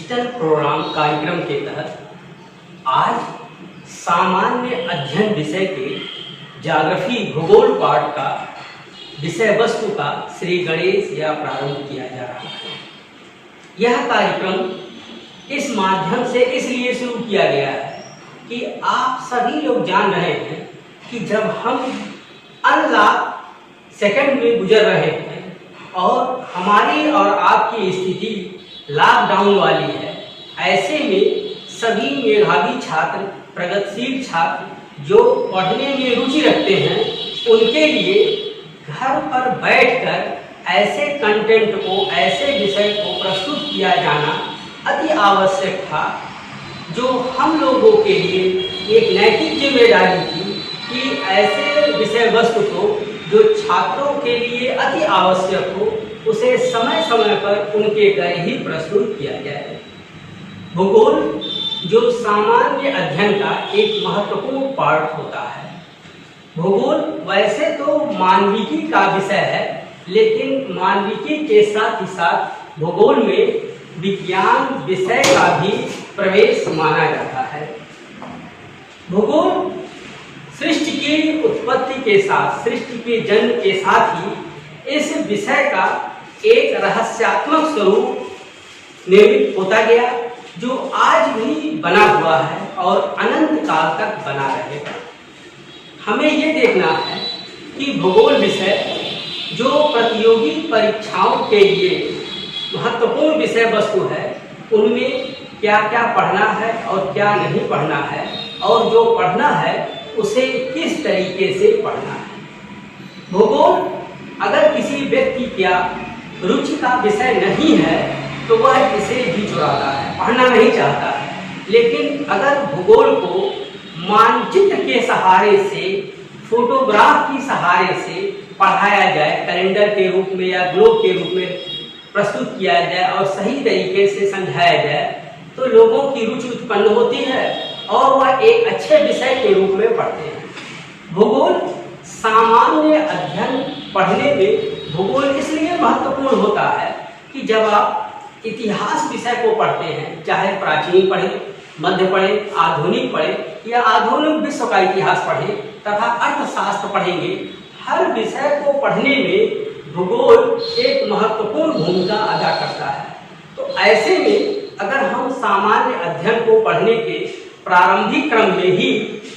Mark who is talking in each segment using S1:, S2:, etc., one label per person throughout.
S1: Digital programme कार्यक्रम के तहत आज सामान्य अध्ययन विषय के ज्योग्राफी भूगोल पाठ का विषय वस्तु का श्री गणेश या प्रारंभ किया जा रहा है। यह कार्यक्रम इस माध्यम से इसलिए शुरू किया गया है कि आप सभी लोग जान रहे हैं कि जब हम अनलॉक सेकंड में गुजर रहे हैं और हमारी और आपकी स्थिति लॉकडाउन वाली है, ऐसे में सभी मेधावी छात्र, प्रगतिशील छात्र जो पढ़ने में रुचि रखते हैं, उनके लिए घर पर बैठकर ऐसे कंटेंट को, ऐसे विषय को प्रस्तुत किया जाना अति आवश्यक था, जो हम लोगों के लिए एक नैतिक जिम्मेदारी थी कि ऐसे विषय वस्तु को जो छात्रों के लिए अति आवश्यक हो, उसे समय समय पर उनके घर ही प्रस्तुत किया जाए। भूगोल जो सामान्य अध्ययन का एक महत्वपूर्ण पार्ट होता है। भूगोल वैसे तो मानविकी का विषय है, लेकिन मानविकी के साथ ही साथ भूगोल में विज्ञान विषय का भी प्रवेश माना जाता है। भूगोल सृष्टि की उत्पत्ति के साथ, सृष्टि के जन्म के साथ ही इस विषय का एक रहस्यात्मक स्वरूप निर्मित होता गया, जो आज भी बना हुआ है और अनंत काल तक बना रहेगा। हमें ये देखना है कि भूगोल विषय जो प्रतियोगी परीक्षाओं के लिए महत्वपूर्ण विषय वस्तु है, उनमें क्या क्या पढ़ना है और क्या नहीं पढ़ना है, और जो पढ़ना है उसे किस तरीके से पढ़ना है। भूगोल अगर किसी व्यक्ति क्या रुचि का विषय नहीं है तो वह इसे भी चुराता है, पढ़ना नहीं चाहता है। लेकिन अगर भूगोल को मानचित्र के सहारे से, फोटोग्राफ की सहारे से पढ़ाया जाए, कैलेंडर के रूप में या ग्लोब के रूप में प्रस्तुत किया जाए और सही तरीके से समझाया जाए, तो लोगों की रुचि उत्पन्न होती है और वह एक अच्छे विषय के रूप में पढ़ते हैं। भूगोल सामान्य अध्ययन पढ़ने में भूगोल इसलिए महत्वपूर्ण होता है कि जब आप इतिहास विषय को पढ़ते हैं, चाहे प्राचीन पढ़ें, मध्य पढ़ें, आधुनिक पढ़ें या आधुनिक विश्व का इतिहास पढ़ें तथा अर्थशास्त्र पढ़ेंगे, हर विषय को पढ़ने में भूगोल एक महत्वपूर्ण भूमिका अदा करता है। तो ऐसे में अगर हम सामान्य अध्ययन को पढ़ने के प्रारंभिक क्रम में ही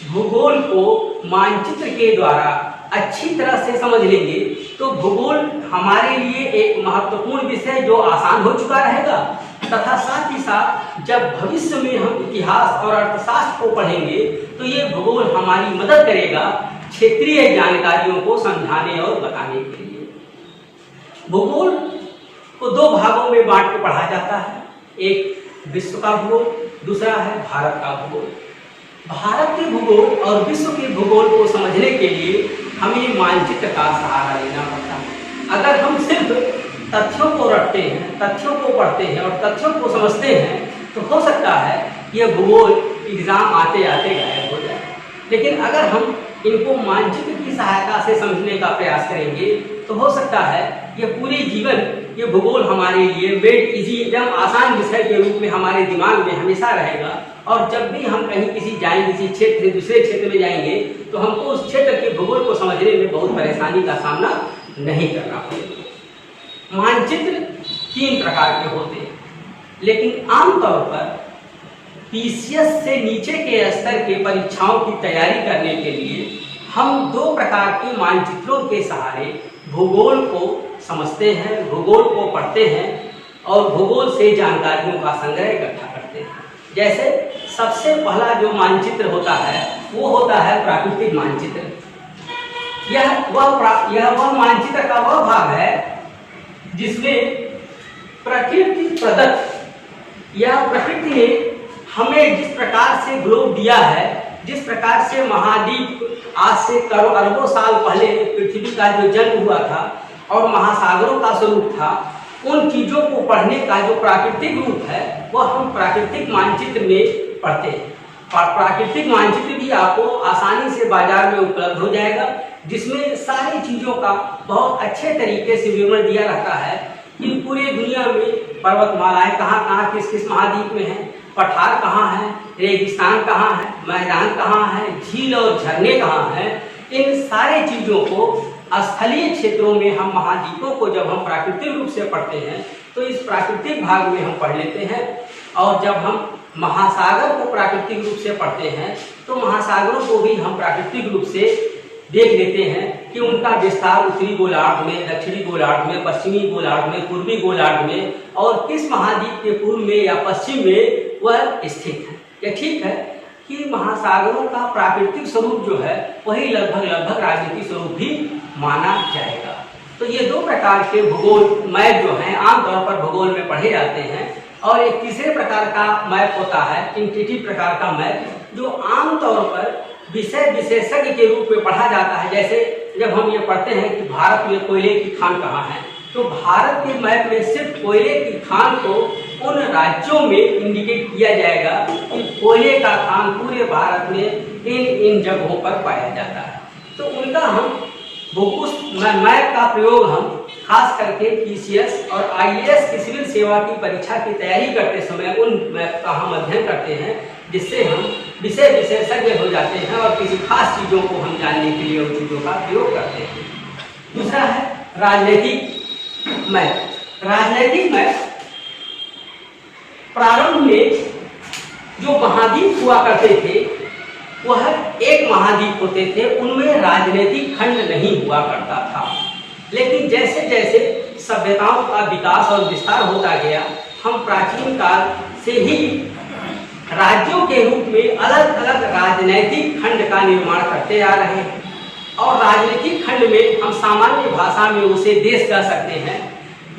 S1: भूगोल को मानचित्र के द्वारा अच्छी तरह से समझ लेंगे, तो भूगोल हमारे लिए एक महत्वपूर्ण विषय जो आसान हो चुका रहेगा, तथा साथ ही साथ जब भविष्य में हम इतिहास और अर्थशास्त्र को पढ़ेंगे तो ये भूगोल हमारी मदद करेगा क्षेत्रीय जानकारियों को समझाने और बताने के लिए। भूगोल को दो भागों में बांट के पढ़ा जाता है, एक विश्व का भूगोल, दूसरा है भारत का भूगोल। भारत के भूगोल और विश्व के भूगोल को समझने के लिए हमें मानचित्र का सहारा लेना पड़ता है। अगर हम सिर्फ तथ्यों को रटते हैं, तथ्यों को पढ़ते हैं और तथ्यों को समझते हैं, तो हो सकता है यह भूगोल एग्जाम आते आते गायब हो जाए। लेकिन अगर हम इनको मानचित्र की सहायता से समझने का प्रयास करेंगे, तो हो सकता है यह पूरे जीवन ये भूगोल हमारे लिए मेड इजी, एकदम आसान विषय के रूप में हमारे दिमाग में हमेशा रहेगा। और जब भी हम कहीं किसी जाएंगे, किसी क्षेत्र दूसरे क्षेत्र में जाएंगे, तो हमको उस क्षेत्र के भूगोल को समझने में बहुत परेशानी का सामना नहीं करना पड़ेगा। मानचित्र 3 प्रकार के होते हैं, लेकिन आमतौर पर पीसीएस से नीचे के स्तर के परीक्षाओं की तैयारी करने के लिए हम 2 प्रकार के मानचित्रों के सहारे भूगोल को समझते हैं, भूगोल को पढ़ते हैं और भूगोल से जानकारियों का संग्रह इकट्ठा करते हैं। जैसे सबसे पहला जो मानचित्र होता है वो होता है प्राकृतिक मानचित्र। यह वह मानचित्र का वह भाग है जिसमें प्रकृति प्रदत्त या प्रकृति ने हमें जिस प्रकार से ग्लोब दिया है, जिस प्रकार से महाद्वीप आज से अरबों साल पहले पृथ्वी का जो जन्म हुआ था और महासागरों का स्वरूप था, उन चीजों को पढ़ने का जो प्राकृतिक रूप है वह हम प्राकृतिक मानचित्र में पढ़ते हैं। प्राकृतिक मानचित्र भी आपको आसानी से बाजार में उपलब्ध हो जाएगा, जिसमें सारी चीजों का बहुत अच्छे तरीके से विवरण दिया रहता है कि पूरे दुनिया में पर्वतमालाएं कहाँ कहाँ किस किस महाद्वीप में हैं, पठार कहाँ है, रेगिस्तान कहाँ है, मैदान कहाँ है, झील और झरने कहाँ हैं, इन सारे चीज़ों को स्थलीय क्षेत्रों में हम महाद्वीपों को जब हम प्राकृतिक रूप से पढ़ते हैं तो इस प्राकृतिक भाग में हम पढ़ लेते हैं। और जब हम महासागर को प्राकृतिक रूप से पढ़ते हैं तो महासागरों को भी हम प्राकृतिक रूप से देख लेते हैं कि उनका विस्तार उत्तरी गोलार्ध में, दक्षिणी गोलार्ध में, पश्चिमी गोलार्ध में, पूर्वी गोलार्ध में और किस महाद्वीप के पूर्व में या पश्चिम में वह स्थित है। यह ठीक है कि महासागरों का प्राकृतिक स्वरूप जो है वही लगभग राजनीतिक स्वरूप भी माना जाएगा। तो ये दो प्रकार के भूगोल मैप जो हैं आमतौर पर भूगोल में पढ़े जाते हैं। और एक तीसरे प्रकार का मैप होता है इंट्यूटिव प्रकार का मैप, जो आमतौर पर विषय विशेषज्ञ के रूप में पढ़ा जाता है। जैसे जब हम ये पढ़ते हैं कि भारत में कोयले की खान कहाँ है, तो भारत के मैप में सिर्फ कोयले की खान को उन राज्यों में इंडिकेट किया जाएगा कि कोयले का खान पूरे भारत में इन जगहों पर पाया जाता है। तो उनका हम उस मैप का प्रयोग हम खास करके पीसीएस और आईएएस की सिविल सेवा की परीक्षा की तैयारी करते समय उन मैप का हम अध्ययन करते हैं, जिससे हम विषय विशेषज्ञ हो जाते हैं और किसी खास चीज़ों को हम जानने के लिए उन चीज़ों का प्रयोग करते हैं। दूसरा है राजनीतिक मैप। राजनीतिक मैप प्रारंभ में जो महाद्वीप हुआ करते थे वह एक महाद्वीप होते थे, उनमें राजनीतिक खंड नहीं हुआ करता था। लेकिन जैसे जैसे सभ्यताओं का विकास और विस्तार होता गया, हम प्राचीन काल से ही राज्यों के रूप में अलग अलग राजनीतिक खंड का निर्माण करते आ रहे हैं। और राजनीतिक खंड में हम सामान्य भाषा में उसे देश कह सकते हैं।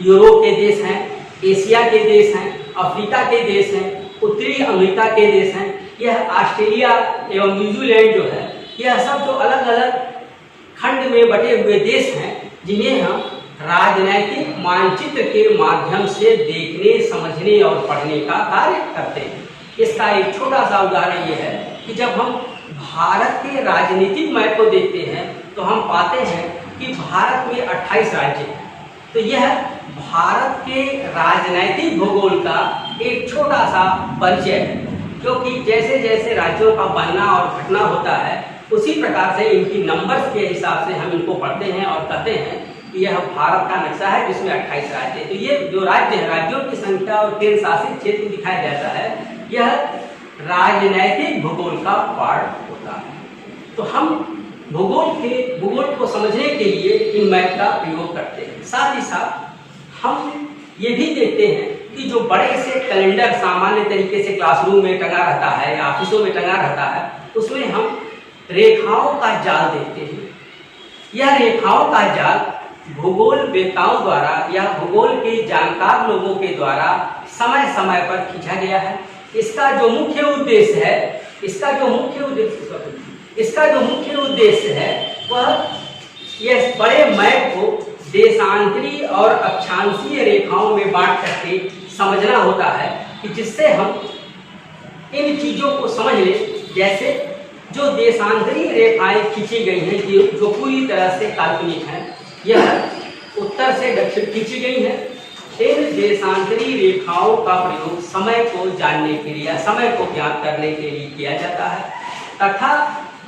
S1: यूरोप के देश हैं, एशिया के देश हैं, अफ्रीका के देश हैं, उत्तरी अमेरिका के देश हैं, यह ऑस्ट्रेलिया एवं न्यूजीलैंड जो है, यह सब जो अलग अलग खंड में बटे हुए देश हैं, जिन्हें हम राजनैतिक मानचित्र के माध्यम से देखने, समझने और पढ़ने का कार्य करते हैं। इसका एक छोटा सा उदाहरण यह है कि जब हम भारत के राजनीतिक मैप को देखते हैं तो हम पाते हैं कि भारत में 28 राज्य हैं। तो यह भारत के राजनैतिक भूगोल का एक छोटा सा परिचय है, क्योंकि जैसे जैसे राज्यों का बनना और घटना होता है उसी प्रकार से इनकी नंबर्स के हिसाब से हम इनको पढ़ते हैं और कहते हैं कि यह भारत का नक्शा है जिसमें 28 राज्य है। तो ये जो राज्य है, राज्यों की संख्या और केंद्र शासित क्षेत्र दिखाया जाता है, यह राजनैतिक भूगोल का पार्ट होता है। तो हम भूगोल को समझने के लिए इन मैप का प्रयोग करते हैं। साथ ही साथ हम ये भी देखते हैं कि जो बड़े से कैलेंडर सामान्य तरीके से क्लासरूम में टंगा रहता है या ऑफिसों में टंगा रहता है, उसमें हम रेखाओं का जाल देखते हैं। यह रेखाओं का जाल भूगोल वेत्ताओं द्वारा या भूगोल के जानकार लोगों के द्वारा समय समय पर खींचा गया है। इसका जो मुख्य उद्देश्य है वह यह बड़े मैप को देशांतरी और अक्षांशीय रेखाओं में बांट करके समझना होता है, कि जिससे हम इन चीज़ों को समझ लें। जैसे जो देशांतरी रेखाएं खींची गई हैं जो पूरी तरह से काल्पनिक हैं, यह उत्तर से दक्षिण खींची गई है। इन देशांतरी रेखाओं का प्रयोग समय को जानने के लिए, समय को ज्ञात करने के लिए किया जाता है, तथा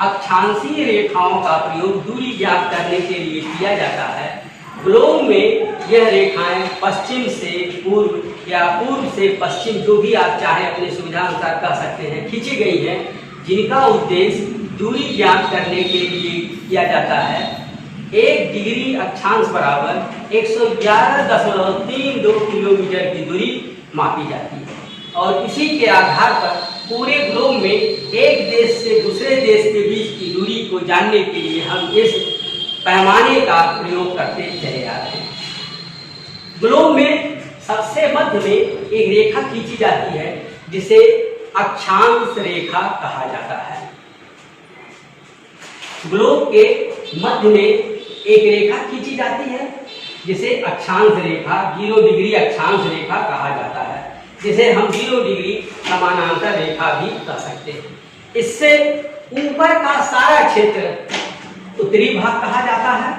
S1: अक्षांशीय रेखाओं का प्रयोग दूरी ज्ञात करने के लिए किया जाता है। ग्लोब में यह रेखाएं पश्चिम से पूर्व या पूर्व से पश्चिम, जो भी आप चाहें अपनी सुविधा अनुसार कह सकते हैं, खींची गई हैं, जिनका उद्देश्य दूरी ज्ञात करने के लिए किया जाता है। 1 डिग्री अक्षांश बराबर 111.32 किलोमीटर की दूरी मापी जाती है। और इसी के आधार पर पूरे ग्लोब में एक देश से दूसरे देश के बीच की दूरी को जानने के लिए हम इस पैमाने का प्रयोग करते चले आ रहे हैं। ग्लोब में सबसे मध्य में एक रेखा खींची जाती है जिसे अक्षांश रेखा कहा जाता है। ग्लोब के मध्य में एक रेखा खींची जाती है जिसे अक्षांश रेखा, 0 डिग्री अक्षांश रेखा कहा जाता है, जिसे हम 0 डिग्री समानांतर रेखा भी कह सकते हैं। इससे ऊपर का सारा क्षेत्र उत्तरी भाग कहा जाता है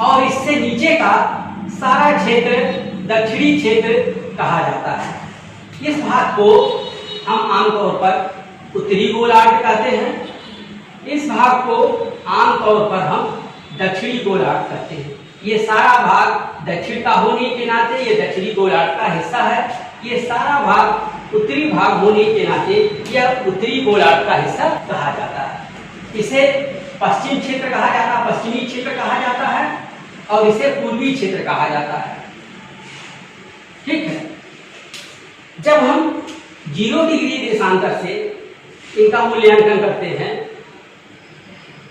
S1: और इससे नीचे का सारा क्षेत्र दक्षिणी क्षेत्र कहा जाता है। इस भाग को हम आमतौर पर उत्तरी गोलार्ध कहते हैं। इस भाग को आमतौर पर हम दक्षिणी गोलार्ध कहते हैं। ये सारा भाग दक्षिण का होने के नाते ये दक्षिणी गोलार्ध का हिस्सा है। ये सारा भाग उत्तरी भाग होने के नाते यह उत्तरी गोलार्ध का हिस्सा कहा जाता है। इसे पश्चिम क्षेत्र कहा जाता है, पश्चिमी क्षेत्र कहा जाता है, और इसे पूर्वी क्षेत्र कहा जाता है। ठीक है। जब हम 0 डिग्री देशांतर से इनका मूल्यांकन करते हैं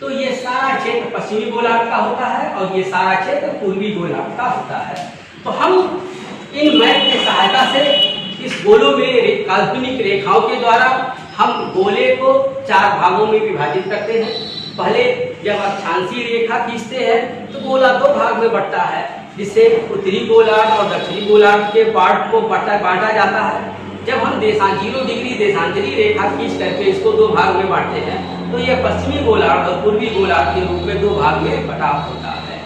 S1: तो ये सारा क्षेत्र पश्चिमी गोलार्ध का होता है और ये सारा क्षेत्र पूर्वी गोलार्ध का होता है। तो हम इन मैप की सहायता से इस गोलों में काल्पनिक रेखाओं के द्वारा हम गोले को 4 भागों में विभाजित करते हैं। पहले जब अक्षांशीय रेखा खींचते हैं तो गोला 2 भाग में बंटता है, जिससे उत्तरी गोलार्ध और दक्षिणी गोलार्ध के पार्ट को बांटा जाता है। जब हम 0 डिग्री देशांतरी रेखा खींच करके इसको 2 भाग में बांटते हैं तो यह पश्चिमी गोलार्ध और पूर्वी गोलार्ध के रूप में 2 भाग में बटा होता है।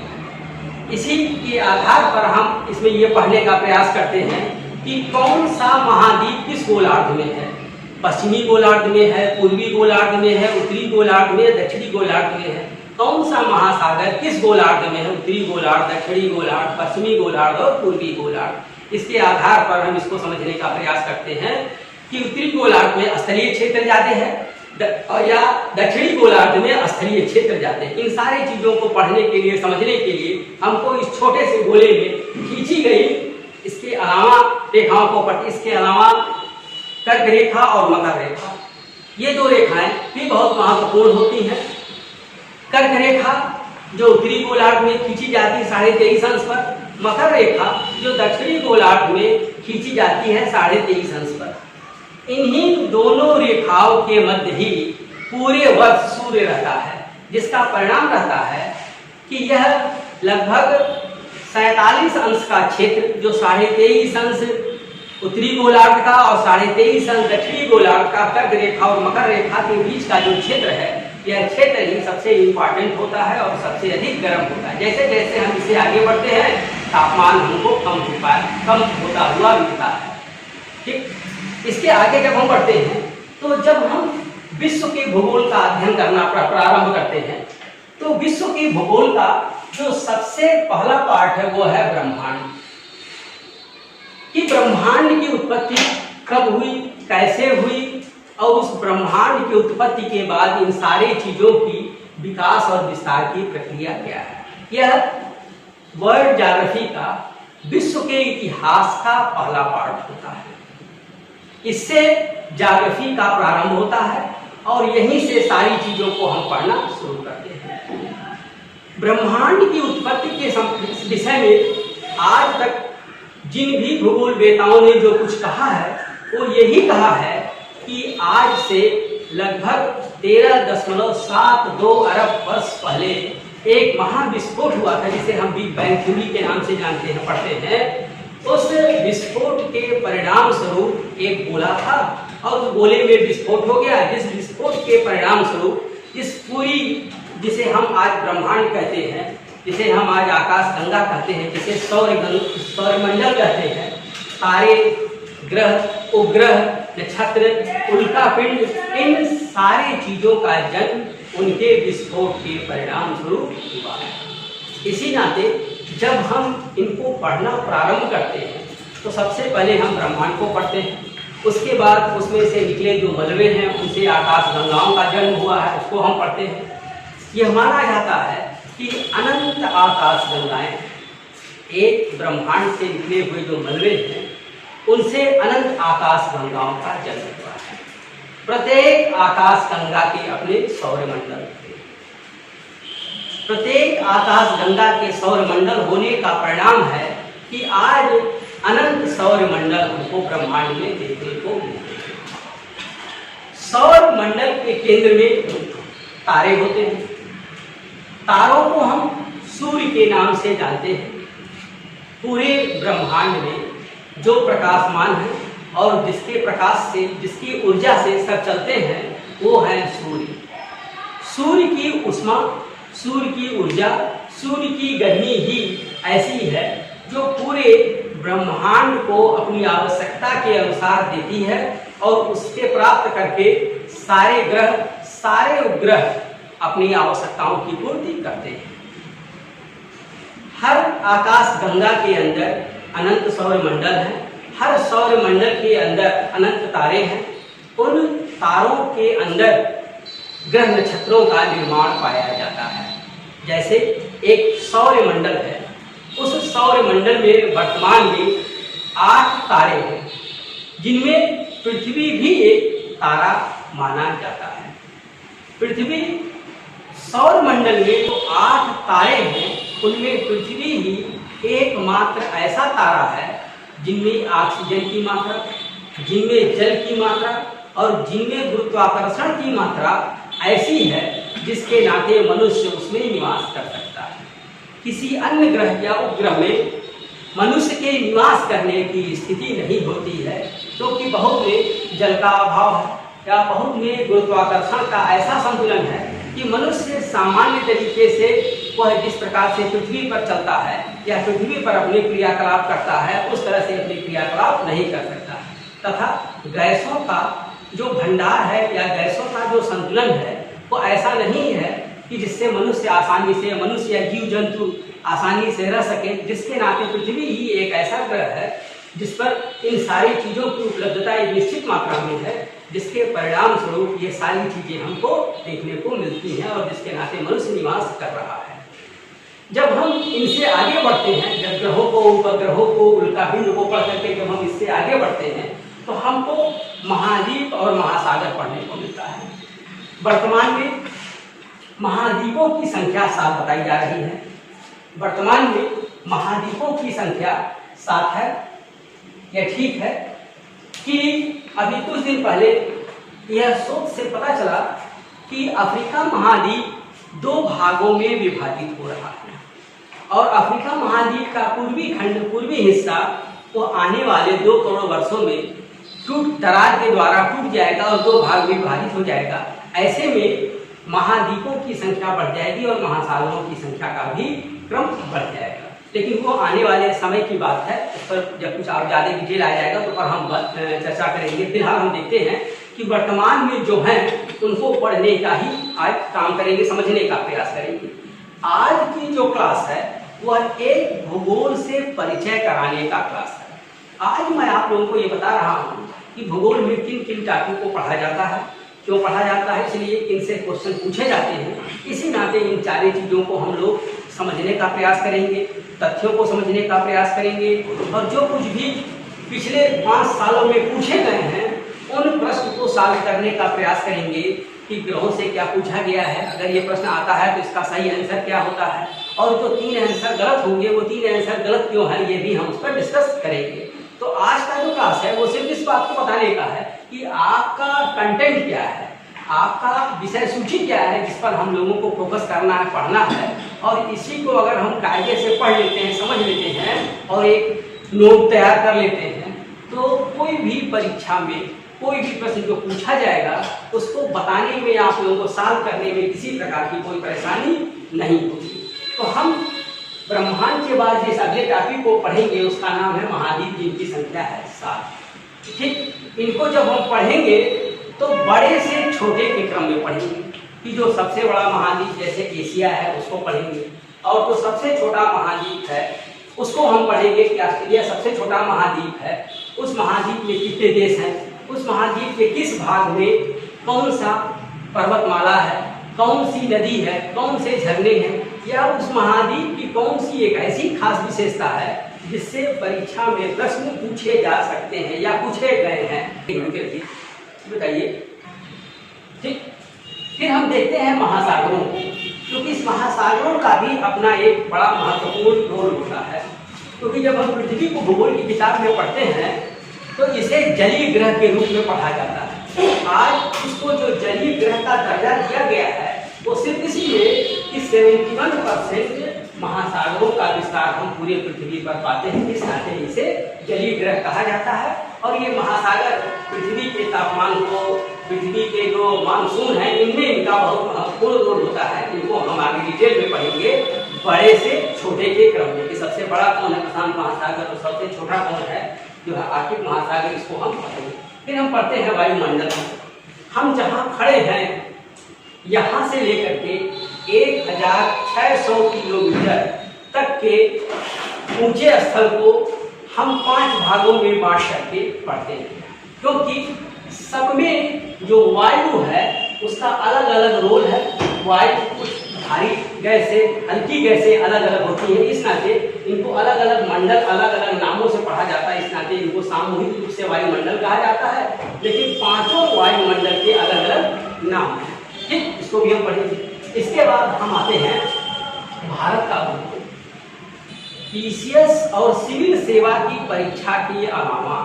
S1: इसी के आधार पर हम इसमें यह पढ़ने का प्रयास करते हैं कि कौन सा महाद्वीप किस गोलार्ध में है। पश्चिमी गोलार्ध में है, पूर्वी गोलार्ध में है, उत्तरी गोलार्ध में, दक्षिणी गोलार्ध में है। कौन सा महासागर किस गोलार्ध में है, उत्तरी गोलार्ध, दक्षिणी गोलार्ध, पश्चिमी गोलार्ध और पूर्वी गोलार्ध। इसके आधार पर हम इसको समझने का प्रयास करते हैं कि उत्तरी गोलार्ध में स्थलीय क्षेत्र जाते हैं या दक्षिणी गोलार्ध में स्थलीय क्षेत्र जाते हैं। इन सारी चीजों को पढ़ने के लिए, समझने के लिए हमको इस छोटे से गोले में खींची गई इसके अलावा रेखाओं को पढ़, इसके अलावा कर्क रेखा और मकर रेखा, ये 2 रेखाएं भी बहुत महत्वपूर्ण होती हैं। कर्क रेखा जो उत्तरी गोलार्ध में खींची जाती है 23.5 अंश पर, मकर रेखा जो दक्षिणी गोलार्ध में खींची जाती है 23.5 अंश पर। इन्हीं दोनों रेखाओं के मध्य ही पूरे वर्ष सूर्य रहता है, जिसका परिणाम रहता है कि यह लगभग 47 अंश का क्षेत्र जो 23.5 अंश उत्तरी गोलार्ध का और 23.5 अंश दक्षिणी गोलार्ध का कर्क रेखा और मकर रेखा के बीच का जो क्षेत्र है, यह क्षेत्र ही सबसे इम्पोर्टेंट होता है और सबसे अधिक गर्म होता है। जैसे जैसे हम इसे आगे बढ़ते हैं तापमान हमको कम होता हुआ मिलता है। ठीक, इसके आगे जब हम बढ़ते हैं तो जब हम विश्व के भूगोल का अध्ययन करना प्रारंभ करते हैं तो विश्व के भूगोल का जो सबसे पहला पार्ट है वो है ब्रह्मांड। कि ब्रह्मांड की उत्पत्ति कब हुई, कैसे हुई, और उस ब्रह्मांड की उत्पत्ति के बाद इन सारी चीजों की विकास और विस्तार की प्रक्रिया क्या है। यह वर्ल्ड ज्योग्राफी का, विश्व के इतिहास का पहला पार्ट होता है। इससे ज्योग्राफी का प्रारंभ होता है और यहीं से सारी चीजों को हम पढ़ना शुरू करते हैं। ब्रह्मांड की उत्पत्ति के विषय में आज तक जिन भी भूगोल वेताओं ने जो कुछ कहा है वो यही कहा है कि आज से लगभग 13.72 अरब वर्ष पहले एक महाविस्फोट हुआ था, जिसे हम बिग बैंग थ्योरी के नाम से जानते हैं, पढ़ते हैं। उस विस्फोट के परिणाम स्वरूप एक गोला था और उस गोले में विस्फोट हो गया। जिस विस्फोट के परिणाम स्वरूप इस पूरी, जिसे हम आज ब्रह्मांड कहते हैं, जिसे हम आज आकाश गंगा कहते हैं, जिसे सौरमंडल कहते हैं, तारे, ग्रह, उपग्रह, नक्षत्र, उल्का पिंड, इन सारी चीजों का जन्म उनके विस्फोट के परिणाम स्वरूप हुआ है। इसी नाते जब हम इनको पढ़ना प्रारंभ करते हैं तो सबसे पहले हम ब्रह्मांड को पढ़ते हैं, उसके बाद उसमें से निकले जो मलबे हैं उनसे आकाश गंगाओं का जन्म हुआ है, उसको हम पढ़ते हैं। यह माना जाता है कि अनंत आकाश गंगाएं एक ब्रह्मांड से निकले हुए जो मलबे हैं उनसे अनंत आकाश गंगाओं का जन्म हुआ है। प्रत्येक आकाश गंगा के अपने सौरमंडल, प्रत्येक आकाश गंगा के सौरमंडल होने का परिणाम है कि आज अनंत सौरमंडल हमको ब्रह्मांड में देखने को मिलते हैं। सौरमंडल के केंद्र में तारे होते हैं। तारों को हम सूर्य के नाम से जानते हैं। पूरे ब्रह्मांड में जो प्रकाशमान है और जिसके प्रकाश से, जिसकी ऊर्जा से सब चलते हैं वो है सूर्य। सूर्य की ऊष्मा, सूर्य की ऊर्जा, सूर्य की गर्मी ही ऐसी है जो पूरे ब्रह्मांड को अपनी आवश्यकता के अनुसार देती है और उसके प्राप्त करके सारे ग्रह, सारे उपग्रह अपनी आवश्यकताओं की पूर्ति करते हैं। हर आकाश गंगा के अंदर अनंत सौरमंडल है, हर सौरमंडल के अंदर अनंत तारे हैं। उन तारों के अंदर ग्रह नक्षत्रों का निर्माण पाया जाता है। जैसे एक सौरमंडल है, उस सौरमंडल में वर्तमान में 8 तारे हैं, जिनमें पृथ्वी भी एक तारा माना जाता है। पृथ्वी सौरमंडल में जो 8 तारे हैं, उनमें पृथ्वी ही एकमात्र ऐसा तारा है जिनमें ऑक्सीजन की मात्रा, जिनमें जल की मात्रा और जिनमें गुरुत्वाकर्षण की मात्रा ऐसी है जिसके नाते मनुष्य उसमें निवास कर सकता है। किसी अन्य ग्रह या उपग्रह में मनुष्य के निवास करने की स्थिति नहीं होती है, क्योंकि बहुत में जल का अभाव है या बहुत में गुरुत्वाकर्षण का ऐसा संतुलन है कि मनुष्य सामान्य तरीके से वह जिस प्रकार से पृथ्वी पर चलता है या पृथ्वी पर अपने क्रियाकलाप करता है, उस तरह से अपने क्रियाकलाप नहीं कर सकता। तथा गैसों का जो भंडार है या गैसों का जो संतुलन है वो ऐसा नहीं है कि जिससे मनुष्य आसानी से, मनुष्य या जीव जंतु आसानी से रह सके, जिसके नाते पृथ्वी ही एक ऐसा ग्रह है जिस पर इन सारी चीज़ों की उपलब्धता एक निश्चित मात्रा में है, जिसके परिणाम स्वरूप ये सारी चीज़ें हमको देखने को मिलती हैं और जिसके नाते मनुष्य निवास कर रहा है। जब हम इनसे आगे बढ़ते हैं, जब ग्रहों को, उपग्रहों को, उल्कापिंड को पढ़ करके जब हम इससे आगे बढ़ते हैं तो हमको महाद्वीप और महासागर पढ़ने को मिलता है। वर्तमान में महाद्वीपों की संख्या 7 बताई जा रही है। वर्तमान में महाद्वीपों की संख्या 7 है। यह ठीक है कि अभी कुछ दिन पहले यह शोध से पता चला कि अफ्रीका महाद्वीप 2 भागों में विभाजित हो रहा है और अफ्रीका महाद्वीप का पूर्वी खंड, पूर्वी हिस्सा वो आने वाले 2 करोड़ वर्षों में दरार के द्वारा टूट जाएगा और 2 भाग में विभाजित हो जाएगा। ऐसे में महाद्वीपों की संख्या बढ़ जाएगी और महासागरों की संख्या का भी क्रम बढ़ जाएगा। लेकिन वो आने वाले समय की बात है, उस पर जब कुछ और ज़्यादा डिटेल आ जाएगा तो पर हम चर्चा करेंगे। फिलहाल हम देखते हैं कि वर्तमान में जो हैं उनको पढ़ने का ही आज काम करेंगे, समझने का प्रयास करेंगे। आज की जो क्लास है वह एक भूगोल से परिचय कराने का क्लास है। आज मैं आप लोगों को ये बता रहा हूँ कि भूगोल में किन किन टॉपिक को पढ़ा जाता है, क्यों पढ़ा जाता है, इसलिए इनसे क्वेश्चन पूछे जाते हैं। इसी नाते इन सारी चीज़ों को हम लोग समझने का प्रयास करेंगे, तथ्यों को समझने का प्रयास करेंगे और जो कुछ भी पिछले 5 सालों में पूछे गए हैं उन प्रश्न को सॉल्व करने का प्रयास करेंगे कि ग्रहों से क्या पूछा गया है, अगर ये प्रश्न आता है तो इसका सही आंसर क्या होता है, और जो 3 आंसर गलत होंगे वो 3 आंसर गलत क्यों है, ये भी हम उस पर डिस्कस करेंगे। तो आज का जो क्लास है वो सिर्फ इस बात को बताने का है कि आपका कंटेंट क्या है, आपका विषय सूची क्या है, जिस पर हम लोगों को फोकस करना है, पढ़ना है। और इसी को अगर हम कायदे से पढ़ लेते हैं, समझ लेते हैं और एक नोट तैयार कर लेते हैं तो कोई भी परीक्षा में कोई भी प्रश्न जो पूछा जाएगा उसको बताने में, आप लोगों को सॉल्व करने में किसी प्रकार की कोई परेशानी नहीं होगी। तो हम ब्रह्मांड के बाद जिस अगले टॉपिक को पढ़ेंगे उसका नाम है महाद्वीप, जिनकी संख्या है 7। ठीक, इनको जब हम पढ़ेंगे तो बड़े से छोटे के क्रम में पढ़ेंगे कि जो सबसे बड़ा महाद्वीप जैसे एशिया है उसको पढ़ेंगे और जो सबसे छोटा महाद्वीप है उसको हम पढ़ेंगे कि ऑस्ट्रेलिया सबसे छोटा महाद्वीप है। उस महाद्वीप में कितने देश हैं, उस महाद्वीप के किस भाग में कौन सा पर्वतमाला है, कौन सी नदी है, कौन से झरने हैं, या उस महाद्वीप की कौन सी एक ऐसी खास विशेषता है जिससे परीक्षा में प्रश्न पूछे जा सकते हैं या पूछे गए हैं, बताइए। ठीक, फिर हम देखते हैं महासागरों को, क्योंकि इस महासागरों का भी अपना एक बड़ा महत्वपूर्ण रोल होता है। क्योंकि जब हम पृथ्वी को भूगोल की किताब में पढ़ते हैं तो इसे जलीय ग्रह के रूप में पढ़ा जाता है। आज इसको जो जलीय ग्रह का दर्जा दिया गया है वो सिर्फ इसलिए कि 71% महासागरों का विस्तार हम पूरे पृथ्वी पर पाते हैं, इस नाते इसे जलीय ग्रह कहा जाता है। और ये महासागर पृथ्वी के तापमान को, पृथ्वी के जो मानसून है, इनमें इनका बहुत महत्वपूर्ण रोल होता है। इनको हम आगे डिटेल में पढ़ेंगे। बड़े से छोटे के क्रम में कि सबसे बड़ा कौन है प्रशांत महासागर और सबसे छोटा कौन है जो है आर्कटिक महासागर, इसको हम पढ़ेंगे। फिर हम पढ़ते हैं वायुमंडल। हम जहाँ खड़े हैं यहाँ से लेकर के 1600 किलोमीटर तक के ऊंचे स्थल को हम 5 भागों में बांट करके पढ़ते हैं, क्योंकि सब में जो वायु है उसका अलग अलग रोल है। वायु कुछ भारी गैस से हल्की गैस से अलग अलग होती है, इस नाते इनको अलग अलग मंडल अलग अलग नामों से पढ़ा जाता है, इस नाते इनको सामूहिक रूप से वायुमंडल कहा जाता है। लेकिन पांचों वायुमंडल के अलग अलग नाम हैं, ठीक, इसको भी हम पढ़ेंगे। इसके बाद हम आते हैं भारत का भूगोल। पीसीएस और सिविल सेवा की परीक्षा के अलावा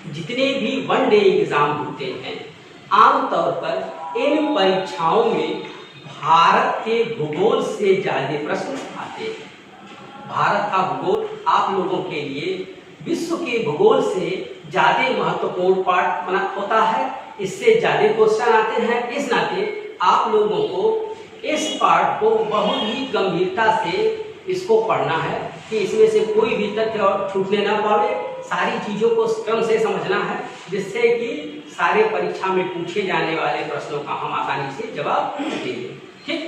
S1: जितने भी वन डे एग्जाम होते हैं, आमतौर पर इन परीक्षाओं में भारत के भूगोल से ज्यादा प्रश्न आते हैं। भारत का भूगोल आप लोगों के लिए विश्व के भूगोल से ज्यादा महत्वपूर्ण पार्ट बना होता है, इससे ज्यादा क्वेश्चन आते हैं। इस नाते आप लोगों को इस पार्ट को बहुत ही गंभीरता से इसको पढ़ना है कि इसमें से कोई भी तथ्य और छूटने ना पावे। सारी चीजों को क्रम से समझना है, जिससे कि सारे परीक्षा में पूछे जाने वाले प्रश्नों का हम आसानी से जवाब देंगे, ठीक।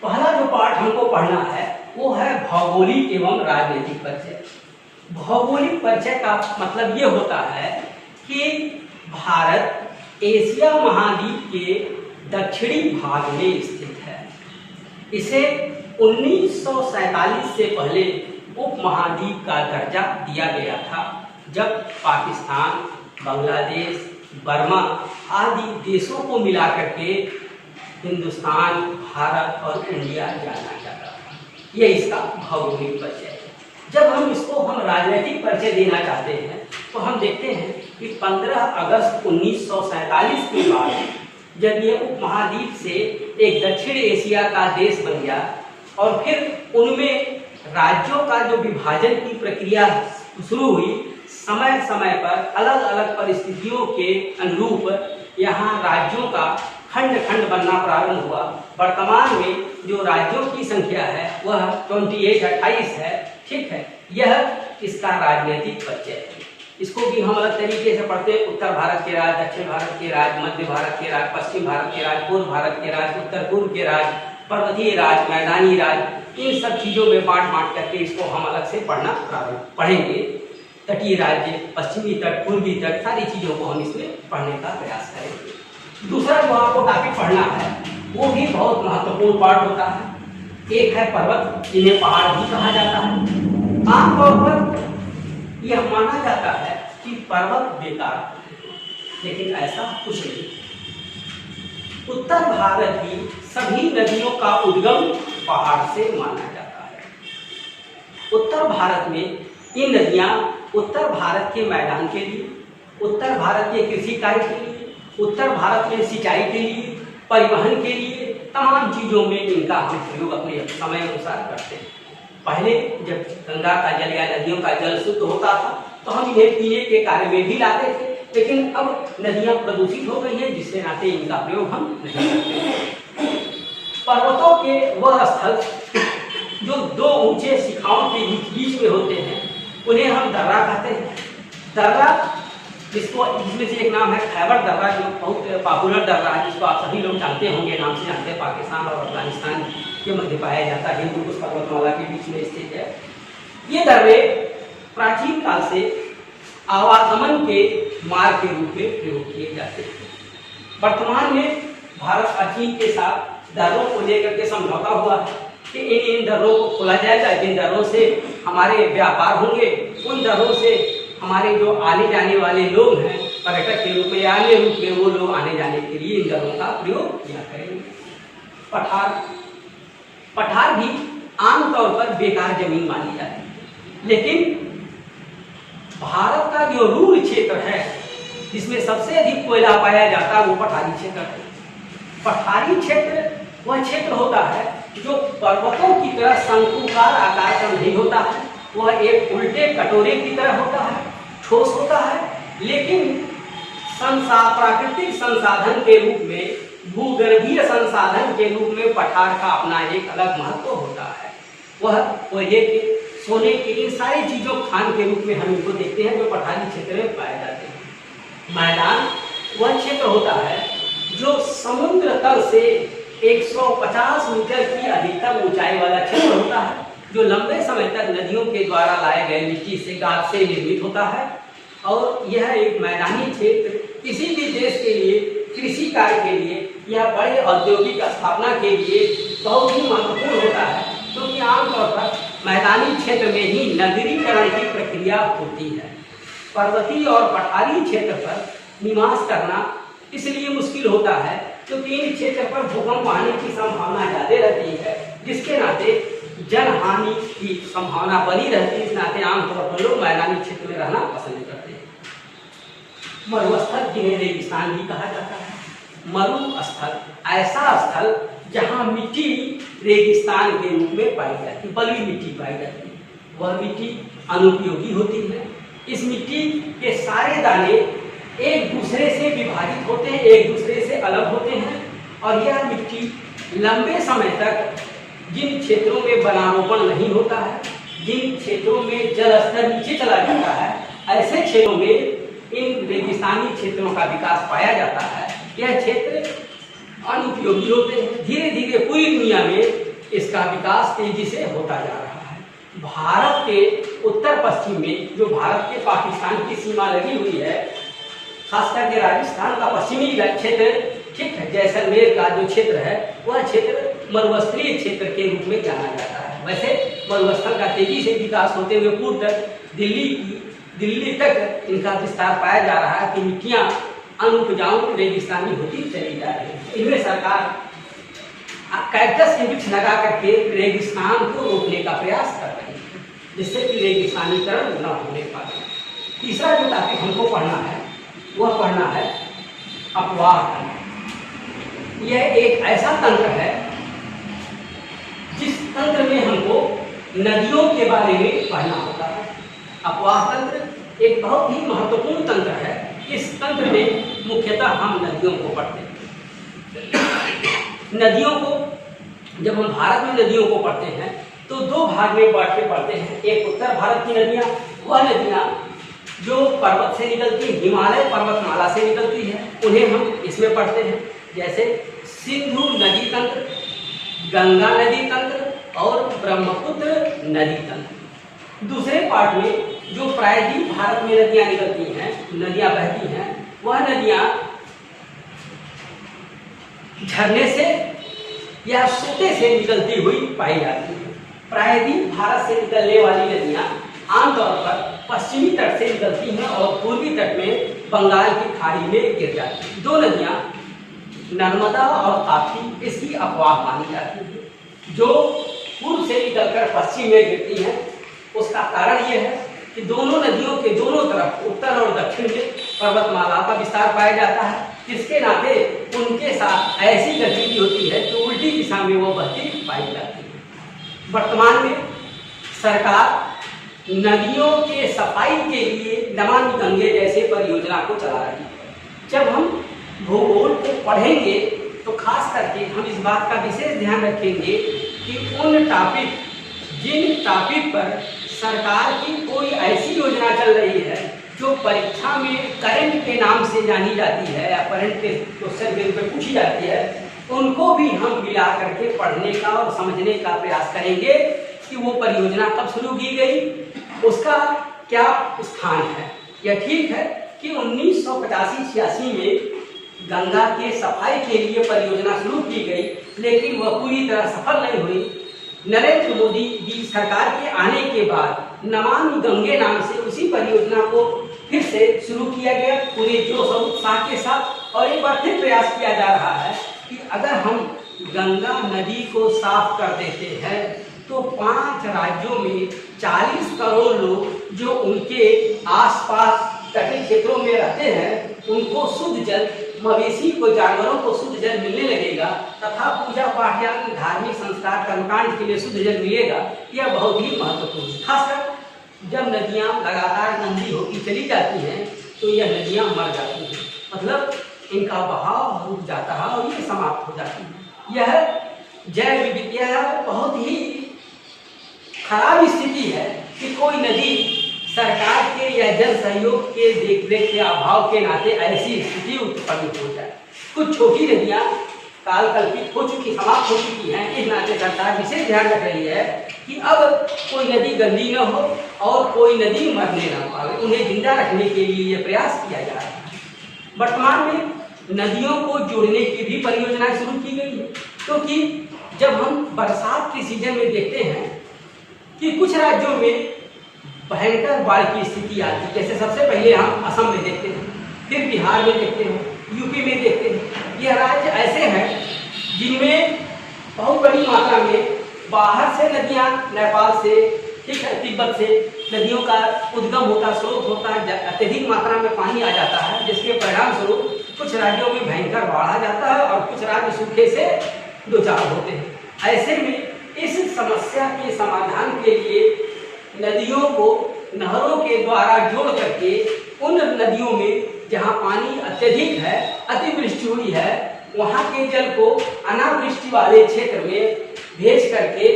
S1: पहला जो पार्ट हमको पढ़ना है वो है भौगोलिक एवं राजनीतिक परिचय। भौगोलिक परिचय का मतलब ये होता है कि भारत एशिया महाद्वीप के दक्षिणी भाग में स्थित है। इसे 1947 से पहले उपमहाद्वीप का दर्जा दिया गया था, जब पाकिस्तान, बांग्लादेश, बर्मा आदि देशों को मिलाकर के हिंदुस्तान, भारत और इंडिया जाना जाता था। ये इसका भौगोलिक परिचय है। जब हम इसको राजनीतिक परिचय देना चाहते हैं तो हम देखते हैं कि 15 अगस्त 1947 के बाद जब ये उपमहाद्वीप से एक दक्षिण एशिया का देश बन गया और फिर उनमें राज्यों का जो विभाजन की प्रक्रिया शुरू हुई, समय समय पर अलग अलग परिस्थितियों के अनुरूप यहाँ राज्यों का खंड खंड बनना प्रारंभ हुआ। वर्तमान में जो राज्यों की संख्या है वह 28 है, ठीक है। यह इसका राजनीतिक परिचय है। इसको भी हम अलग तरीके से पढ़ते हैं। उत्तर भारत के राज्य, दक्षिण भारत के राज्य, मध्य भारत के राज्य, पश्चिम भारत के राज्य, पूर्व भारत के राज्य, उत्तर पूर्व के राज्य, पर्वतीय राज्य, मैदानी राज्य, इन सब चीजों में बांट करके इसको हम अलग से पढ़ेंगे। तटीय राज्य, पश्चिमी तट, पूर्वी तट, सारी चीजों को हम इसमें पढ़ने का प्रयास करेंगे। दूसरा जो आपको टॉपिक पढ़ना है वो भी बहुत महत्वपूर्ण पार्ट होता है। एक है पर्वत, जिन्हें पहाड़ भी कहा जाता है। आमतौर पर यह माना जाता है कि पर्वत बेकार, लेकिन ऐसा कुछ नहीं। उत्तर भारत की सभी नदियों का उद्गम पहाड़ से माना जाता है। उत्तर भारत में इन नदियां उत्तर भारत के मैदान के लिए, उत्तर भारत के कृषि कार्य के लिए, उत्तर भारत में सिंचाई के लिए, परिवहन के लिए, तमाम चीजों में इनका हम प्रयोग अपने समय अनुसार करते हैं। पहले जब गंगा का जल या नदियों का जल शुद्ध होता था तो हम इन्हें पीने के कार्य में भी लाते थे, लेकिन अब नदियां प्रदूषित हो गई हैं, जिससे नाते इनका प्रयोग हम नहीं करते। पर्वतों के वह स्थल जो दो ऊंचे शिखाओं के बीच में होते हैं उन्हें हम दर्रा कहते हैं। दर्रा जिसमें से एक नाम है खैबर दर्रा, जो बहुत पॉपुलर दर्रा है, जिसको आप सभी लोग जानते होंगे, नाम से जानते हैं। पाकिस्तान और अफगानिस्तान के मध्य पाया जाता है, हिंदुकुश पर्वतमाला के बीच में स्थित है। ये दर्रे प्राचीन काल से आवागमन के मार्ग के रूप में प्रयोग किए जाते हैं। वर्तमान में भारत और चीन के साथ दर्रों को लेकर के समझौता हुआ है कि इन दर्रों को खोला जाएगा, जिन दर्रों से हमारे व्यापार होंगे, उन दर्रों से हमारे जो आने जाने वाले लोग हैं पर्यटक के रूप में या अन्य रूप में, वो लोग आने जाने के लिए इन दर्रों का प्रयोग किया करेंगे। पठार भी आमतौर पर बेकार जमीन मानी जाती है, लेकिन भारत का जो रूल क्षेत्र है जिसमें सबसे अधिक कोयला पाया जाता है वो पठारी क्षेत्र है। पठारी क्षेत्र वह क्षेत्र होता है जो पर्वतों की तरह शंकुकार आकार का नहीं होता है, वह एक उल्टे कटोरे की तरह होता है, ठोस होता है, लेकिन प्राकृतिक संसाधन के रूप में भूगर्भीय संसाधन के रूप में पठार का अपना एक अलग महत्व होता है। वह ये कि सोने की इन सारी चीज़ों खान के रूप में हम इनको देखते हैं जो पठारी क्षेत्र में पाए जाते हैं। मैदान वह क्षेत्र होता है जो समुद्र तल से 150 मीटर की अधिकतम ऊंचाई वाला क्षेत्र होता है, जो लंबे समय तक नदियों के द्वारा लाए गए मिट्टी से गाद से निर्मित होता है। और यह एक मैदानी क्षेत्र किसी भी देश के लिए, कृषि कार्य के लिए या बड़े औद्योगिक स्थापना के लिए बहुत ही महत्वपूर्ण होता है, क्योंकि आमतौर पर मैदानी क्षेत्र में ही नगरीकरण की प्रक्रिया होती है। पर्वतीय और पठारी क्षेत्र पर निवास करना इसलिए मुश्किल होता है क्योंकि इन क्षेत्र पर भूकंप आने की संभावना ज़्यादा रहती है, जिसके नाते जनहानि की संभावना बनी रहती है। इस नाते आमतौर पर लोग मैदानी क्षेत्र में रहना पसंद करते हैं। मरुस्थल जिन्हें रेगिस्तान भी कहा जाता है। मरुस्थल ऐसा स्थल जहाँ मिट्टी रेगिस्तान के रूप में पाई जाती है, बलुई मिट्टी पाई जाती है। वह मिट्टी अनुपयोगी होती है। इस मिट्टी के सारे दाने एक दूसरे से विभाजित होते हैं, एक दूसरे से अलग होते हैं, और यह मिट्टी लंबे समय तक जिन क्षेत्रों में वनारोपण नहीं होता है, जिन क्षेत्रों में जल स्तर नीचे चला जाता है, ऐसे क्षेत्रों में इन रेगिस्तानी क्षेत्रों का विकास पाया जाता है। यह क्षेत्र अनुपयोगी होते हैं। धीरे धीरे पूरी दुनिया में इसका विकास तेजी से होता जा रहा है। भारत के उत्तर पश्चिम में जो भारत के पाकिस्तान की सीमा लगी हुई है, खास करके राजस्थान का पश्चिमी क्षेत्र, ठीक है, जैसलमेर का जो क्षेत्र है वह क्षेत्र मरुस्थलीय क्षेत्र के रूप में जाना जाता है। वैसे मरुस्थल का तेजी से विकास होते हुए पूर्व तक दिल्ली तक इनका विस्तार पाया जा रहा है कि मिट्टियाँ अनुपजाऊ रेगिस्तानी होती चली जा रही है। इनमें सरकार कैक्टस के वृक्ष लगा करके रेगिस्तान को रोकने का प्रयास कर रही है, जिससे कि रेगिस्तानीकरण न होने पाए। तीसरा जो टॉपिक हमको पढ़ना है वह पढ़ना है अपवाह तंत्र। यह एक ऐसा तंत्र है जिस तंत्र में हमको नदियों के बारे में पढ़ना होता है। अपवाह तंत्र एक बहुत ही महत्वपूर्ण तंत्र है। इस तंत्र में मुख्यतः हम नदियों को पढ़ते हैं। नदियों को जब हम भारत में नदियों को पढ़ते हैं तो दो भाग में बांट के पढ़ते हैं। एक उत्तर भारत की नदियाँ, वह नदियाँ जो पर्वत से निकलती है, हिमालय पर्वतमाला से निकलती है, उन्हें हम इसमें पढ़ते हैं, जैसे सिंधु नदी तंत्र, गंगा नदी तंत्र और ब्रह्मपुत्र नदी तंत्र। दूसरे पार्ट में जो प्रायद्वीप भारत में नदियाँ निकलती हैं, नदियाँ बहती हैं, वह नदियाँ झरने से या सोते से निकलती हुई पाई जाती हैं। प्रायद्वीप भारत से निकलने वाली नदियाँ आमतौर पर पश्चिमी तट से निकलती हैं और पूर्वी तट में बंगाल की खाड़ी में गिर जाती हैं। दो नदियाँ नर्मदा और ताप्ती इसकी अपवाह मानी जाती है। जो पूर्व से निकलकर पश्चिम में गिरती हैं, उसका कारण यह है कि दोनों नदियों के दोनों तरफ उत्तर और दक्षिण में पर्वतमाला का विस्तार पाया जाता है, जिसके नाते उनके साथ ऐसी गतिविधि होती है जो उल्टी दिशा में वो बहती पाई जाती है। वर्तमान में सरकार नदियों के सफाई के लिए नमामि गंगे जैसे परियोजना को चला रही है। जब हम भूगोल को पढ़ेंगे तो खास करके हम इस बात का विशेष ध्यान रखेंगे कि जिन टॉपिक पर सरकार की कोई ऐसी योजना चल रही है जो परीक्षा में करंट के नाम से जानी जाती है या करंट के क्वेश्चन के रूप में पूछी जाती है, उनको भी हम मिला करके पढ़ने का और समझने का प्रयास करेंगे कि वो परियोजना कब शुरू की गई, उसका क्या स्थान है। यह ठीक है कि 1985-86 में गंगा के सफाई के लिए परियोजना शुरू की गई, लेकिन वह पूरी तरह सफल नहीं हुई। नरेंद्र मोदी जी सरकार के आने के बाद नमामि गंगे नाम से उसी परियोजना को फिर से शुरू किया गया पूरे जोश और उत्साह के साथ, और एक बार फिर प्रयास किया जा रहा है कि अगर हम गंगा नदी को साफ कर देते हैं तो 5 राज्यों में 40 करोड़ लोग जो उनके आसपास तटीय क्षेत्रों में रहते हैं उनको शुद्ध जल, मवेशी को, जानवरों को शुद्ध जल मिलने लगेगा तथा पूजा पाठ या धार्मिक संस्कार कर्मकांड के लिए शुद्ध जल मिलेगा। यह बहुत ही महत्वपूर्ण है। खासकर जब नदियाँ लगातार गंदी होती चली जाती हैं तो यह नदियाँ मर जाती हैं। मतलब इनका बहाव रुक जाता है और ये समाप्त हो जाती है। यह जैव विविधता बहुत ही खराब स्थिति है कि कोई नदी सरकार के या जन सहयोग के देखरेख के अभाव के नाते ऐसी स्थिति उत्पन्न हो जाए। कुछ छोटी नदियां कालकल्पित हो चुकी, समाप्त हो चुकी हैं। इस नाते सरकार विशेष ध्यान रख रही है कि अब कोई नदी गंदी न हो और कोई नदी मरने न पाए, उन्हें जिंदा रखने के लिए ये प्रयास किया जा रहा है। वर्तमान में नदियों को जोड़ने की भी परियोजनाएं शुरू की गई है, क्योंकि जब हम बरसात के सीजन में देखते हैं कि कुछ राज्यों में भयंकर बाढ़ की स्थिति आती है, जैसे सबसे पहले हम असम में देखते हैं, फिर बिहार में देखते हैं, यूपी में देखते हैं। यह राज्य ऐसे हैं जिनमें बहुत बड़ी मात्रा में बाहर से नदियां, नेपाल से, ठीक है, तिब्बत से नदियों का उद्गम होता, स्रोत होता, अत्यधिक मात्रा में पानी आ जाता है, जिसके परिणाम स्वरूप कुछ राज्यों में भयंकर बाढ़ आ जाता है और कुछ राज्य सूखे से दो चार होते हैं। ऐसे में इस समस्या के समाधान के लिए नदियों को नहरों के द्वारा जोड़ करके उन नदियों में जहाँ पानी अत्यधिक है, अतिवृष्टि हुई है, वहाँ के जल को अनावृष्टि वाले क्षेत्र में भेज करके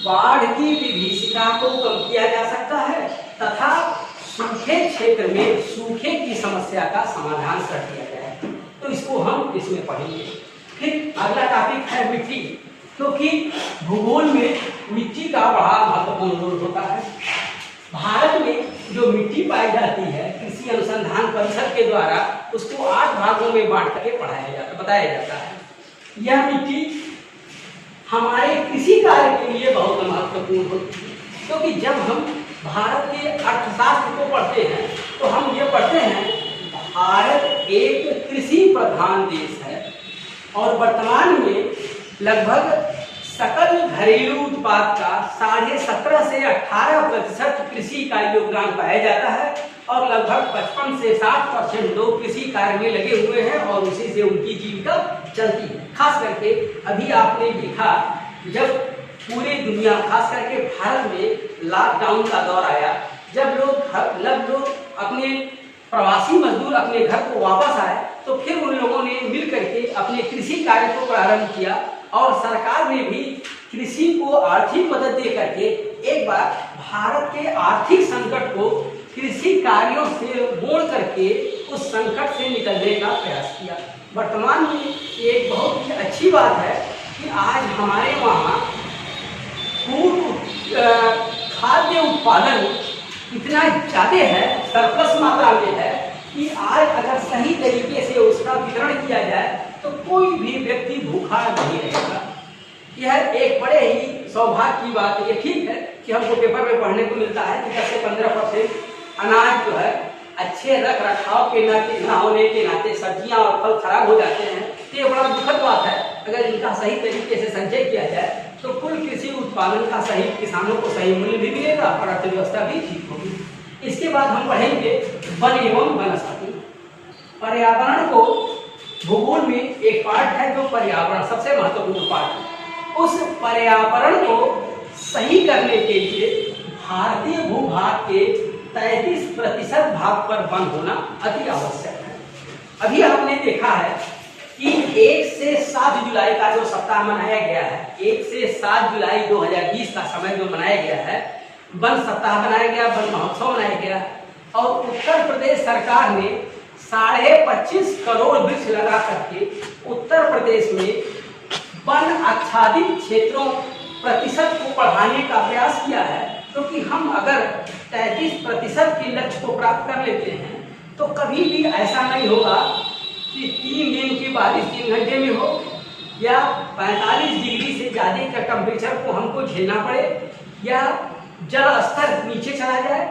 S1: बाढ़ की विभीषिका को कम किया जा सकता है तथा सूखे क्षेत्र में सूखे की समस्या का समाधान कर दिया जाए। तो इसको हम इसमें पढ़ेंगे। फिर अगला टॉपिक है मिट्टी, क्योंकि भूगोल में मिट्टी का बड़ा महत्वपूर्ण रोल होता है। भारत में जो मिट्टी पाई जाती है, कृषि अनुसंधान परिषद के द्वारा उसको 8 भागों में बांट करके बताया जाता है। यह मिट्टी हमारे कृषि कार्य के लिए बहुत महत्वपूर्ण होती है, क्योंकि जब हम भारत के अर्थशास्त्र को पढ़ते हैं तो हम ये पढ़ते हैं भारत एक कृषि प्रधान देश है और वर्तमान में लगभग सकल घरेलू उत्पाद का 17.5 से 18% कृषि का योगदान पाया जाता है और लगभग 55 से 60% लोग कृषि कार्य में लगे हुए हैं और उसी से उनकी जीविका चलती है। खास करके अभी आपने देखा जब पूरी दुनिया, खास करके भारत में लॉकडाउन का दौर आया, जब लोग अपने प्रवासी मजदूर अपने घर को वापस आए तो फिर उन लोगों ने मिल करके अपने कृषि कार्य को प्रारंभ किया और सरकार ने भी कृषि को आर्थिक मदद दे करके एक बार भारत के आर्थिक संकट को कृषि कार्यों से मोड़ करके उस संकट से निकलने का प्रयास किया। वर्तमान में एक बहुत ही अच्छी बात है कि आज हमारे वहाँ खाद्य उत्पादन इतना ज़्यादा है, सरप्लस मात्रा में है कि आज अगर सही तरीके से उसका वितरण किया जाए तो कोई भी व्यक्ति भूखा नहीं रहेगा। यह एक बड़े ही सौभाग्य की बात है। ये ठीक है कि हमको पेपर में पढ़ने को मिलता है कि 10 से 15% अनाज जो है अच्छे रख रखाव के न होने के नाते सब्जियां और फल खराब हो जाते हैं। तो ये बड़ा दुखद बात है। अगर इनका सही तरीके से संचय किया जाए तो कुल कृषि उत्पादन का सही, किसानों को सही मूल्य भी मिलेगा और अर्थव्यवस्था भी ठीक होगी। इसके बाद हम पढ़ेंगे वन एवं वनस्पति। पर्यावरण को भूगोल में एक पार्ट है जो पर्यावरण सबसे महत्वपूर्ण पार्ट है। उस पर्यावरण को सही करने के लिए भारतीय भूभाग के 33% भाग पर वन होना अति आवश्यक है। अभी आपने देखा है कि 1 से 7 जुलाई का जो सप्ताह मनाया गया है, 1 से 7 जुलाई 2020 का समय जो मनाया गया है, वन सप्ताह बनाया गया, वन महोत्सव मनाया गया और उत्तर प्रदेश सरकार ने 25.5 करोड़ वृक्ष लगा करके उत्तर प्रदेश में वन आच्छादित क्षेत्रों प्रतिशत को बढ़ाने का प्रयास किया है। क्योंकि हम अगर 33% के लक्ष्य को प्राप्त कर लेते हैं तो कभी भी ऐसा नहीं होगा कि 3 दिन की बारिश 3 घंटे में हो या 45 डिग्री से ज़्यादा का टेम्परेचर को हमको झेलना पड़े या जल स्तर नीचे चला जाए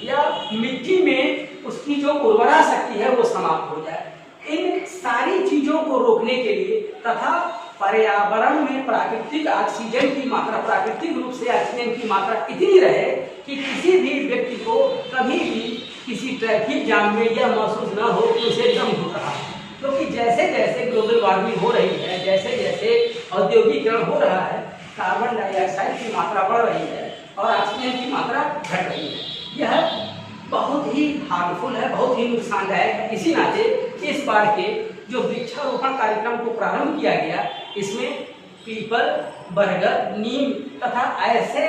S1: या मिट्टी में उसकी जो उर्वरा शक्ति है वो समाप्त हो जाए। इन सारी चीज़ों को रोकने के लिए तथा पर्यावरण में प्राकृतिक ऑक्सीजन की मात्रा, प्राकृतिक रूप से ऑक्सीजन की मात्रा इतनी रहे कि किसी भी व्यक्ति को कभी भी किसी ट्रैफिक जाम में यह महसूस न हो कि उसे दम घुट रहा है। क्योंकि जैसे जैसे ग्लोबल वार्मिंग हो रही है, जैसे जैसे औद्योगिकरण हो रहा है, कार्बन डाइऑक्साइड की मात्रा बढ़ रही है और ऑक्सीजन की मात्रा घट रही है। यह बहुत ही हार्मफुल है, बहुत ही नुकसानदायक है। इसी नाते इस बार के जो वृक्षारोपण कार्यक्रम को प्रारंभ किया गया, इसमें पीपल, बरगद, नीम तथा ऐसे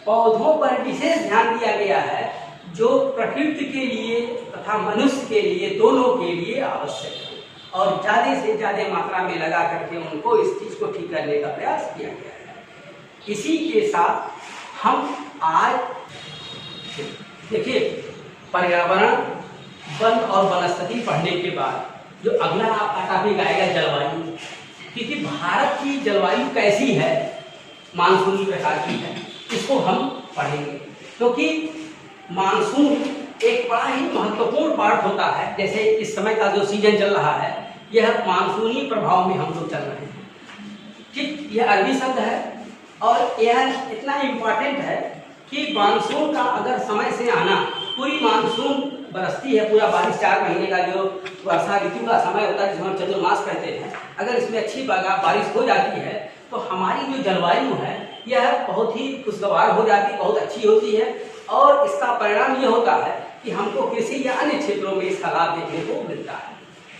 S1: पौधों पर विशेष ध्यान दिया गया है जो प्रकृति के लिए तथा मनुष्य के लिए, दोनों के लिए आवश्यक है, और ज़्यादा से ज़्यादा मात्रा में लगा करके उनको इस चीज़ को ठीक करने का प्रयास किया गया है। इसी के साथ हम आज देखिए, पर्यावरण, वन और वनस्पति पढ़ने के बाद जो अगला आपका टॉपिक आएगा जलवायु, क्योंकि भारत की जलवायु कैसी है, मानसूनी प्रकार की है, इसको हम पढ़ेंगे। क्योंकि मानसून एक बड़ा ही महत्वपूर्ण पार्ट होता है। जैसे इस समय का जो सीजन चल रहा है, यह मानसूनी प्रभाव में हम लोग चल रहे हैं। ठीक, यह अरबी शब्द है और यह इतना इम्पॉर्टेंट है कि मानसून का अगर समय से आना, पूरी मानसून बरसती है, पूरा बारिश 4 महीने का जो वर्षा ऋतु का समय होता है, जिसे हम चतुर्मास कहते हैं, अगर इसमें अच्छी बारिश हो जाती है तो हमारी जो जलवायु है यह बहुत ही खुशगवार हो जाती है, बहुत अच्छी होती है, और इसका परिणाम ये होता है कि हमको कृषि या अन्य क्षेत्रों में इसका लाभ देखने को मिलता है।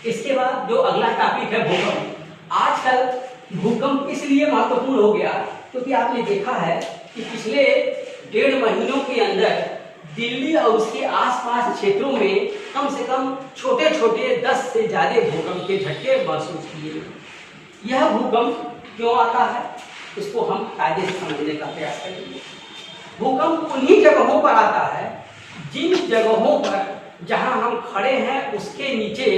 S1: इसके बाद जो अगला टॉपिक है भूकंप। आजकल भूकंप इसलिए महत्वपूर्ण हो गया क्योंकि आपने देखा है कि पिछले 1.5 महीनों के अंदर दिल्ली और उसके आसपास क्षेत्रों में कम से कम छोटे छोटे 10 से ज़्यादा भूकंप के झटके महसूस किए। यह भूकंप क्यों आता है, इसको हम कायदे से समझने का प्रयास करेंगे। भूकंप उन्हीं जगहों पर आता है जिन जगहों पर जहां हम खड़े हैं उसके नीचे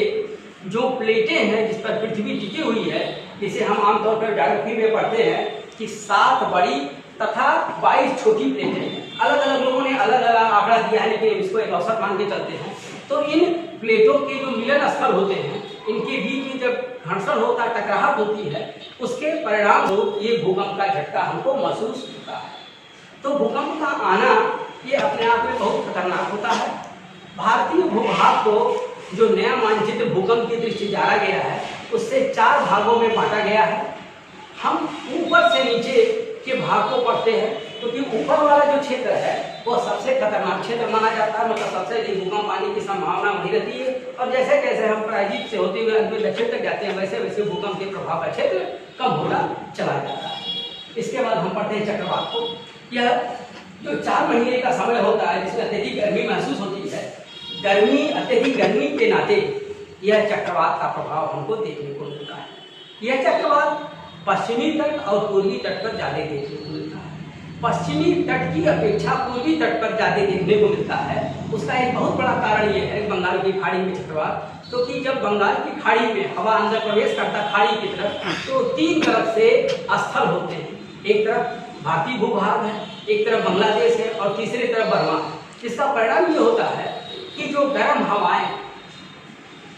S1: जो प्लेटें हैं जिस पर पृथ्वी टिकी हुई है, जिसे हम आमतौर पर ज्योग्राफी में पढ़ते हैं कि 7 बड़ी तथा 22 छोटी प्लेटें हैं। अलग अलग लोगों ने अलग अलग आंकड़ा दिया है, लेकिन इसको एक औसत मान के चलते हैं। तो इन प्लेटों के जो मिलन स्थल होते हैं, इनके बीच में जब घर्षण होता है, टकराहट होती है, उसके परिणाम स्वरूप ये भूकंप का झटका हमको महसूस होता है। तो भूकंप का आना ये अपने आप में बहुत खतरनाक होता है। भारतीय भूभाग को जो नया मानचित्र भूकंप की दृष्टि जाना गया है, उससे 4 भागों में बांटा गया है। हम ऊपर से नीचे के भाग को पढ़ते हैं, क्योंकि ऊपर वाला जो क्षेत्र है वो सबसे खतरनाक क्षेत्र माना जाता है, मतलब सबसे अधिक भूकंप आने की संभावना वही रहती है। और जैसे जैसे हम प्रायद्वीप से होते हुए दक्षिण तक जाते हैं, वैसे वैसे भूकंप के प्रभाव का क्षेत्र कम होता चला जाता है। इसके बाद हम पढ़ते हैं चक्रवात को। यह जो 4 महीने का समय होता है जिसमें अत्यधिक गर्मी महसूस होती है, अत्यधिक गर्मी के नाते यह चक्रवात का प्रभाव हमको देखने को मिलता है। यह चक्रवात पश्चिमी तट और पूर्वी तट पर ज़्यादा देखने को मिलता है। पश्चिमी तट की अपेक्षा पूर्वी तट पर ज़्यादा देखने को मिलता है। उसका एक बहुत बड़ा कारण ये है बंगाल की खाड़ी में चक्रवात, क्योंकि जब बंगाल की खाड़ी में हवा अंदर प्रवेश करता खाड़ी की तरफ, तो 3 तरफ से स्थल होते हैं। एक तरफ भारतीय भूभाग है, एक तरफ बांग्लादेश है और तीसरी तरफ बर्मा है। इसका परिणाम ये होता है कि जो गर्म हवाएं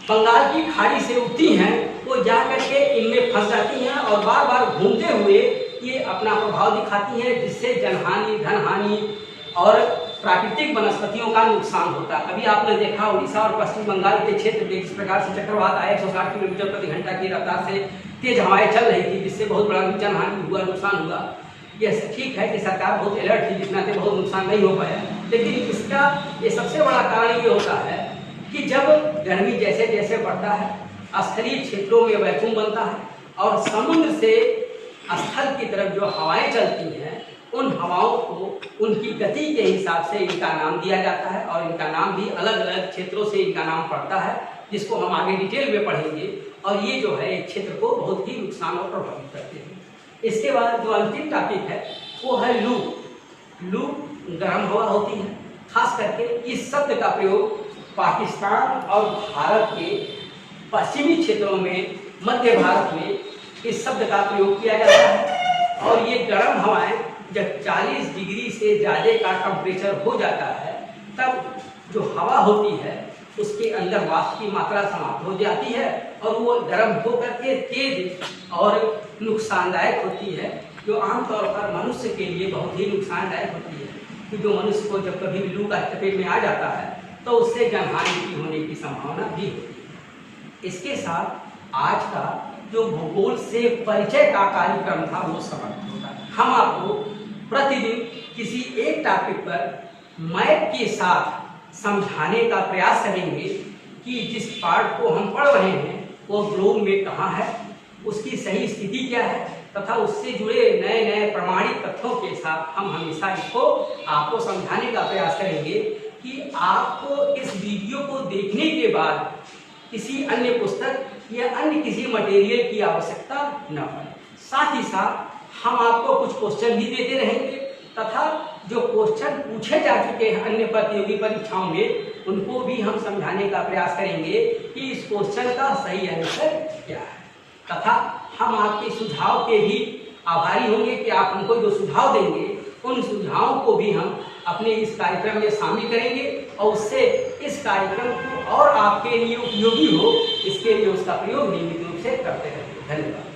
S1: बंगाल की खाड़ी से उठती हैं, वो जा करके इनमें फंस जाती हैं और बार बार घूमते हुए ये अपना प्रभाव दिखाती हैं, जिससे जनहानि, धनहानि और प्राकृतिक वनस्पतियों का नुकसान होता है। अभी आपने देखा उड़ीसा और पश्चिम बंगाल के क्षेत्र में जिस प्रकार से चक्रवात आया, 160 किलोमीटर प्रति घंटा की रफ्तार से तेज हवाएं चल रही थी, जिससे बहुत बड़ा जनहानि हुआ, नुकसान हुआ। यह ठीक है कि सरकार बहुत अलर्ट थी, जिसमें से बहुत नुकसान नहीं हो पाया, लेकिन इसका ये सबसे बड़ा कारण ये होता है कि जब गर्मी जैसे जैसे बढ़ता है, स्थलीय क्षेत्रों में वैक्यूम बनता है और समुद्र से स्थल की तरफ जो हवाएं चलती हैं, उन हवाओं को उनकी गति के हिसाब से इनका नाम दिया जाता है और इनका नाम भी अलग अलग क्षेत्रों से इनका नाम पड़ता है, जिसको हम आगे डिटेल में पढ़ेंगे। और ये जो है एक क्षेत्र को बहुत ही नुकसान और प्रभावित करते हैं। इसके बाद जो अंतिम टॉपिक है वो है लू। लू गर्म हवा होती है। खास करके इस शब्द का प्रयोग पाकिस्तान और भारत के पश्चिमी क्षेत्रों में, मध्य भारत में इस शब्द का प्रयोग किया जाता है। और ये गर्म हवाएं जब 40 डिग्री से ज़्यादा का टेम्परेचर हो जाता है, तब जो हवा होती है उसके अंदर वाष्प की मात्रा समाप्त हो जाती है और वो गर्म होकर के तेज और नुकसानदायक होती है, जो आमतौर पर मनुष्य के लिए बहुत ही नुकसानदायक होती है। कि जो मनुष्य को जब कभी भी लू का चपेट में आ जाता है तो उससे जनहानि की होने की संभावना भी होती है। इसके साथ आज का जो भूगोल से परिचय का कार्यक्रम था वो समाप्त होता है। हम आपको प्रतिदिन किसी एक टॉपिक पर मैप के साथ समझाने का प्रयास करेंगे, कि जिस पाठ को हम पढ़ रहे हैं वो ग्लोब में कहाँ है, उसकी सही स्थिति क्या है, तथा उससे जुड़े नए नए प्रमाणित तथ्यों के साथ हम हमेशा इसको आपको समझाने का प्रयास करेंगे कि आपको इस वीडियो को देखने के बाद किसी अन्य पुस्तक या अन्य किसी मटेरियल की आवश्यकता न पड़े। साथ ही साथ हम आपको कुछ क्वेश्चन भी देते रहेंगे तथा जो क्वेश्चन पूछे जा चुके हैं अन्य प्रतियोगी परीक्षाओं में उनको भी हम समझाने का प्रयास करेंगे कि इस क्वेश्चन का सही आंसर क्या है, तथा हम आपके सुझाव के भी आभारी होंगे कि आप हमको जो सुझाव देंगे उन सुझावों को भी हम अपने इस कार्यक्रम में शामिल करेंगे और उससे इस कार्यक्रम को और आपके लिए उपयोगी हो इसके लिए उसका प्रयोग नियमित रूप से करते रहेंगे। धन्यवाद।